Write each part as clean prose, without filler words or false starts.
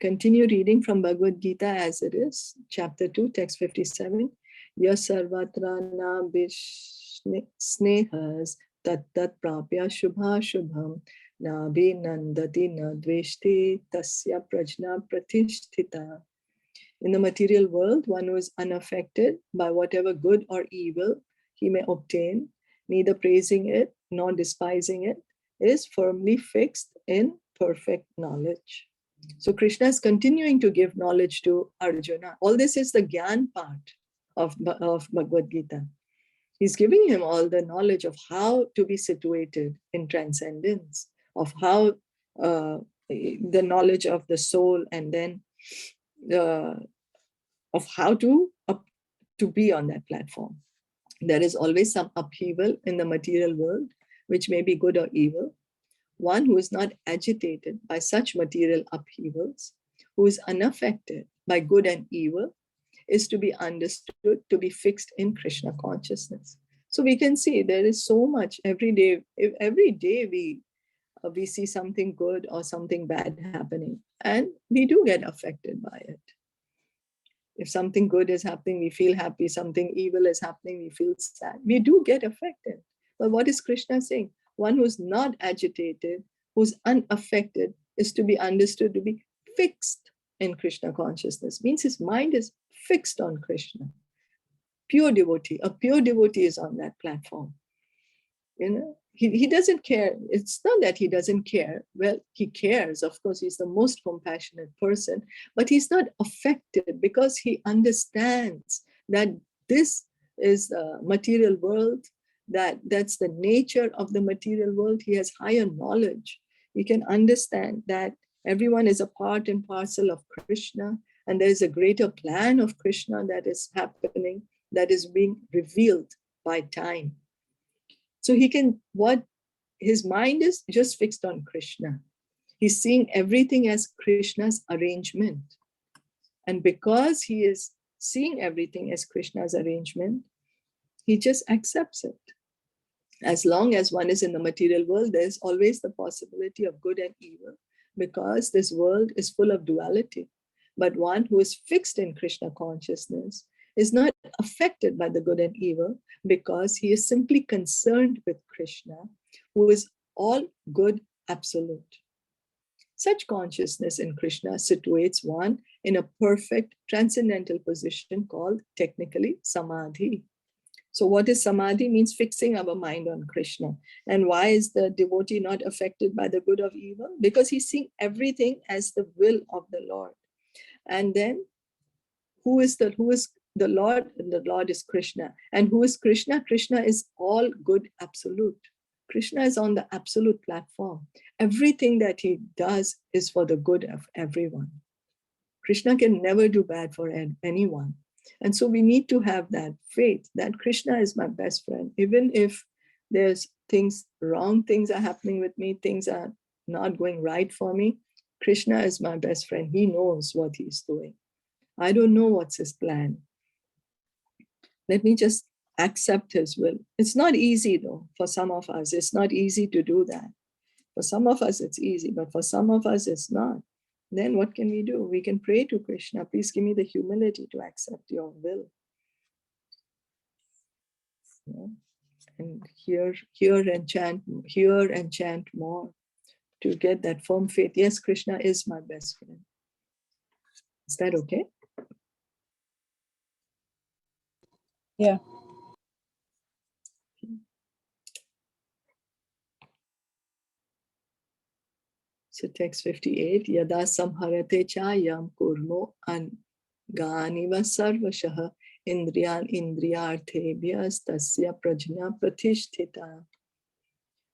continue reading from Bhagavad Gita as it is, chapter 2, text 57. Yasarvatra na snehas tat tat prapya shubha shubham na nandati na dveshti tasya prajna pratisthita. In the material world, one who is unaffected by whatever good or evil he may obtain, neither praising it nor despising it, is firmly fixed in perfect knowledge. So Krishna is continuing to give knowledge to Arjuna. All this is the Gyan part of Bhagavad Gita. He's giving him all the knowledge of how to be situated in transcendence, of how the knowledge of the soul, and then of how to be on that platform. There is always some upheaval in the material world, which may be good or evil. One who is not agitated by such material upheavals, who is unaffected by good and evil, is to be understood to be fixed in Krishna consciousness. So we can see there is so much every day. Every day we see something good or something bad happening, and we do get affected by it. If something good is happening, we feel happy. Something evil is happening, we feel sad. We do get affected. But what is Krishna saying? One who's not agitated, who's unaffected, is to be understood to be fixed in Krishna consciousness. Means his mind is fixed on Krishna. Pure devotee, a pure devotee is on that platform. You know, he doesn't care. It's not that he doesn't care. Well, he cares. Of course, he's the most compassionate person, but he's not affected because he understands that this is the material world, that's the nature of the material world. He has higher knowledge. He can understand that everyone is a part and parcel of Krishna, and there is a greater plan of Krishna that is happening, that is being revealed by time. So his mind is just fixed on Krishna. He's seeing everything as Krishna's arrangement. And because he is seeing everything as Krishna's arrangement, he just accepts it. As long as one is in the material world, there's always the possibility of good and evil, because this world is full of duality. But one who is fixed in Krishna consciousness is not affected by the good and evil, because he is simply concerned with Krishna, who is all good absolute. Such consciousness in Krishna situates one in a perfect transcendental position called technically samadhi. So what is samadhi? Means fixing our mind on Krishna. And why is the devotee not affected by the good or evil? Because he's seeing everything as the will of the Lord. And then who is the Lord? And the Lord is Krishna. And who is Krishna? Krishna is all good absolute. Krishna is on the absolute platform. Everything that he does is for the good of everyone. Krishna can never do bad for anyone. And so we need to have that faith that Krishna is my best friend. Even if there's wrong things are happening with me, things are not going right for me, Krishna is my best friend. He knows what he's doing. I don't know what's his plan. Let me just accept his will. It's not easy though, for some of us. It's not easy to do that. For some of us, it's easy, but for some of us, it's not. Then what can we do? We can pray to Krishna. Please give me the humility to accept your will. Yeah. And hear and chant more to get that firm faith. Yes, Krishna is my best friend. Is that okay? Yeah. So text 58, Yada samharate chayam kurmo an ganiva sarvashaha indriyarthebhyas tasya prajna pratishtita.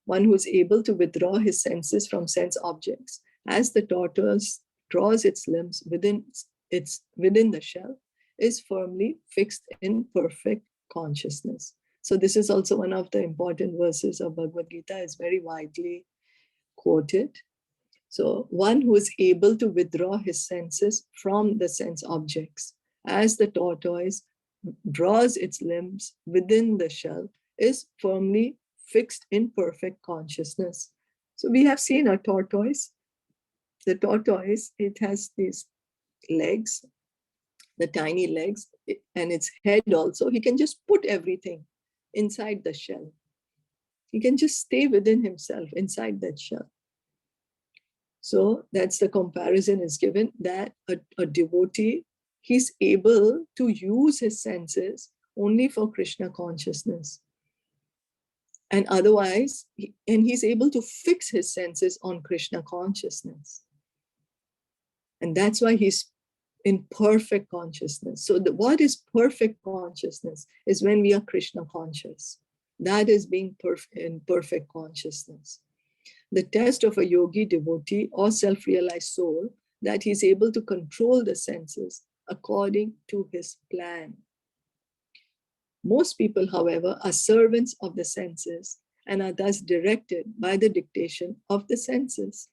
One who is able to withdraw his senses from sense objects, as the tortoise draws its limbs within the shell, is firmly fixed in perfect consciousness. So this is also one of the important verses of Bhagavad Gita. Is very widely quoted. So one who is able to withdraw his senses from the sense objects, as the tortoise draws its limbs within the shell, is firmly fixed in perfect consciousness. So we have seen a tortoise the tortoise, it has these legs, the tiny legs, and its head also. He can just put everything inside the shell. He can just stay within himself inside that shell. So that's the comparison is given, that a devotee, he's able to use his senses only for Krishna consciousness. And otherwise, he's able to fix his senses on Krishna consciousness. And that's why he's in perfect consciousness. So what is perfect consciousness is when we are Krishna conscious. That is being in perfect consciousness. The test of a yogi devotee or self-realized soul, that he's able to control the senses according to his plan. Most people, however, are servants of the senses and are thus directed by the dictation of the senses.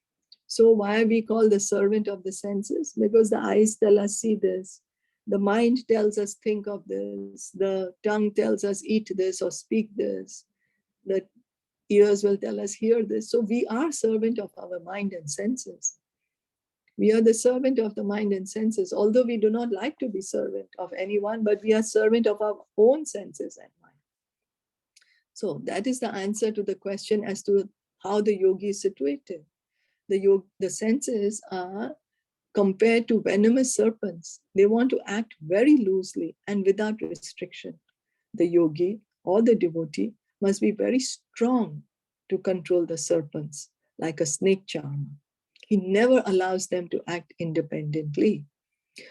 So why are we called the servant of the senses? Because the eyes tell us see this, the mind tells us think of this, the tongue tells us eat this or speak this, the ears will tell us hear this. So we are servant of our mind and senses. We are the servant of the mind and senses, although we do not like to be servant of anyone, but we are servant of our own senses and mind. So that is the answer to the question as to how the yogi is situated. The senses are compared to venomous serpents. They want to act very loosely and without restriction. The yogi or the devotee must be very strong to control the serpents, like a snake charmer. He never allows them to act independently.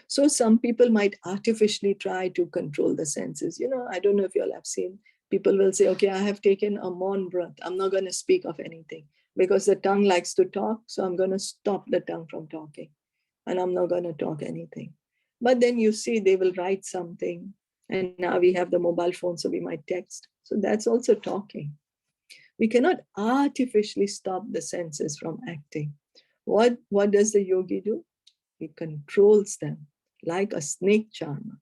So some people might artificially try to control the senses. I don't know if you all have seen, people will say, okay, I have taken a Maun Vrat. I'm not going to speak of anything because the tongue likes to talk. So I'm going to stop the tongue from talking and I'm not going to talk anything. But then you see, they will write something. And now we have the mobile phone, so we might text. So that's also talking. We cannot artificially stop the senses from acting. What does the yogi do? He controls them like a snake charmer.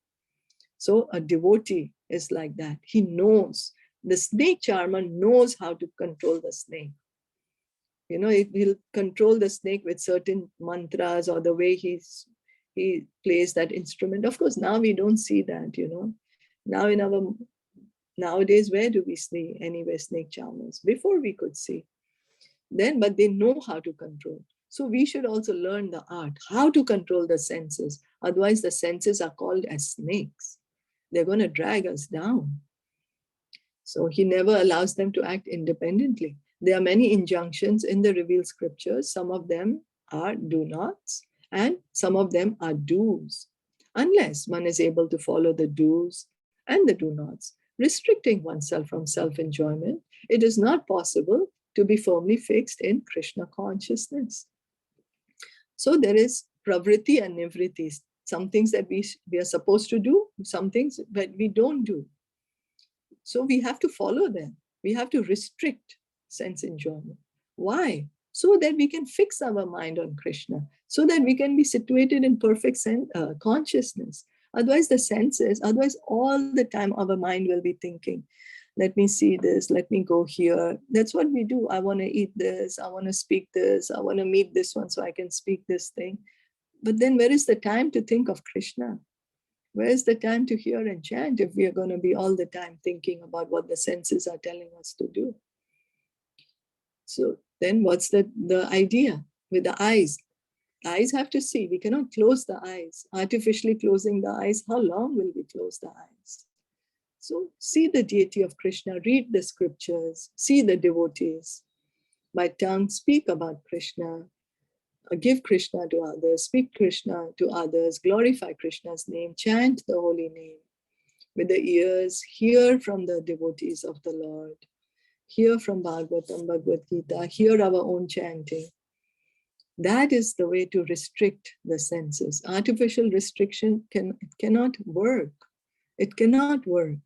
So a devotee is like that. He knows. The snake charmer knows how to control the snake. He'll control the snake with certain mantras or the way he plays that instrument. Of course, now we don't see that, Now nowadays, where do we see anywhere snake charmers? Before we could see. But they know how to control. So we should also learn the art, how to control the senses. Otherwise, the senses are called as snakes. They're going to drag us down. So he never allows them to act independently. There are many injunctions in the revealed scriptures. Some of them are do nots and some of them are do's. Unless one is able to follow the do's and the do nots, restricting oneself from self-enjoyment, it is not possible to be firmly fixed in Krishna consciousness. So there is pravriti and nivriti, some things that we are supposed to do, some things that we don't do. So we have to follow them. We have to restrict sense enjoyment. Why? So that we can fix our mind on Krishna, so that we can be situated in perfect consciousness. Otherwise, all the time our mind will be thinking, let me see this, let me go here. That's what we do. I want to eat this, I want to speak this, I want to meet this one so I can speak this thing. But then where is the time to think of Krishna? Where is the time to hear and chant if we are going to be all the time thinking about what the senses are telling us to do? So then what's the idea with the eyes? The eyes have to see. We cannot close the eyes. Artificially closing the eyes, how long will we close the eyes? So see the deity of Krishna, read the scriptures, see the devotees. By tongue, speak about Krishna, give Krishna to others, speak Krishna to others, glorify Krishna's name, chant the holy name. With the ears, hear from the devotees of the Lord, hear from Bhagavatam, Bhagavad Gita, hear our own chanting. That is the way to restrict the senses. Artificial restriction cannot work. It cannot work.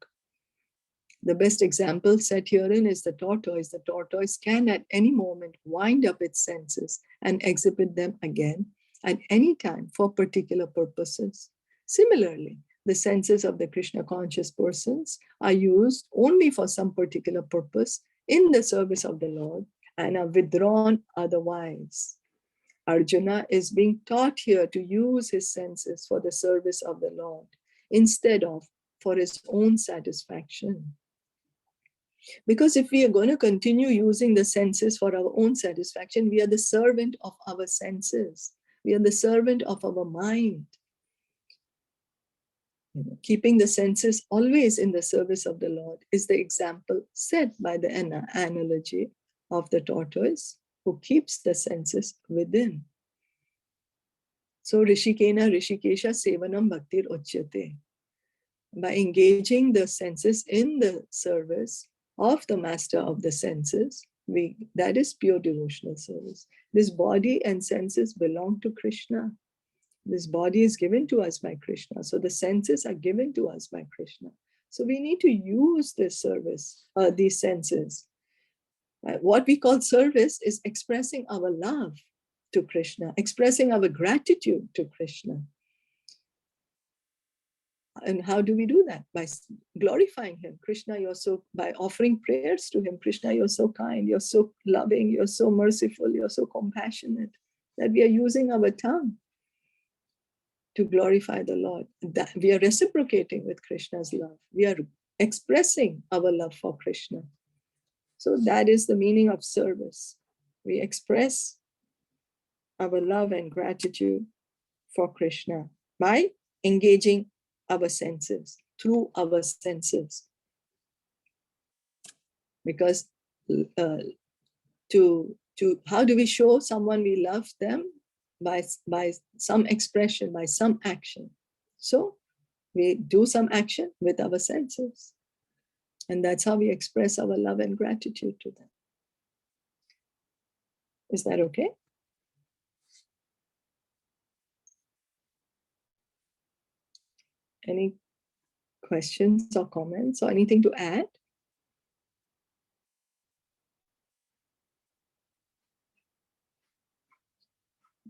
The best example set herein is the tortoise. The tortoise can at any moment wind up its senses and exhibit them again at any time for particular purposes. Similarly, the senses of the Krishna conscious persons are used only for some particular purpose in the service of the Lord and are withdrawn otherwise. Arjuna is being taught here to use his senses for the service of the Lord instead of for his own satisfaction. Because if we are going to continue using the senses for our own satisfaction, we are the servant of our senses. We are the servant of our mind. Keeping the senses always in the service of the Lord is the example set by the analogy of the tortoise who keeps the senses within. So Rishikena Rishikesha Sevanam Bhaktir Uchyate. By engaging the senses in the service of the master of the senses, that is pure devotional service. This body and senses belong to Krishna. This body is given to us by Krishna. So the senses are given to us by Krishna. So we need to use this service, these senses. What we call service is expressing our love to Krishna, expressing our gratitude to Krishna. And how do we do that? By glorifying him. Krishna, by offering prayers to him. Krishna, you're so kind, you're so loving, you're so merciful, you're so compassionate, that we are using our tongue to glorify the Lord. That we are reciprocating with Krishna's love. We are expressing our love for Krishna. So that is the meaning of service. We express our love and gratitude for Krishna by engaging our senses, through our senses. Because how do we show someone we love them? By some expression, by some action. So we do some action with our senses. And that's how we express our love and gratitude to them. Is that okay? Any questions or comments or anything to add?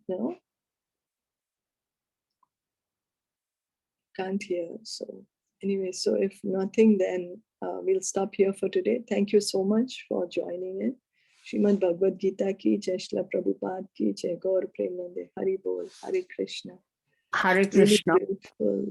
No? Can't hear. So anyway, so if nothing, then we'll stop here for today. Thank you so much for joining in. Srimad Bhagavad Gita ki jai, Srila Prabhupada ki jai, Gaur Premanande, Hari Bol, Hare Krishna. Hare Really Krishna. grateful.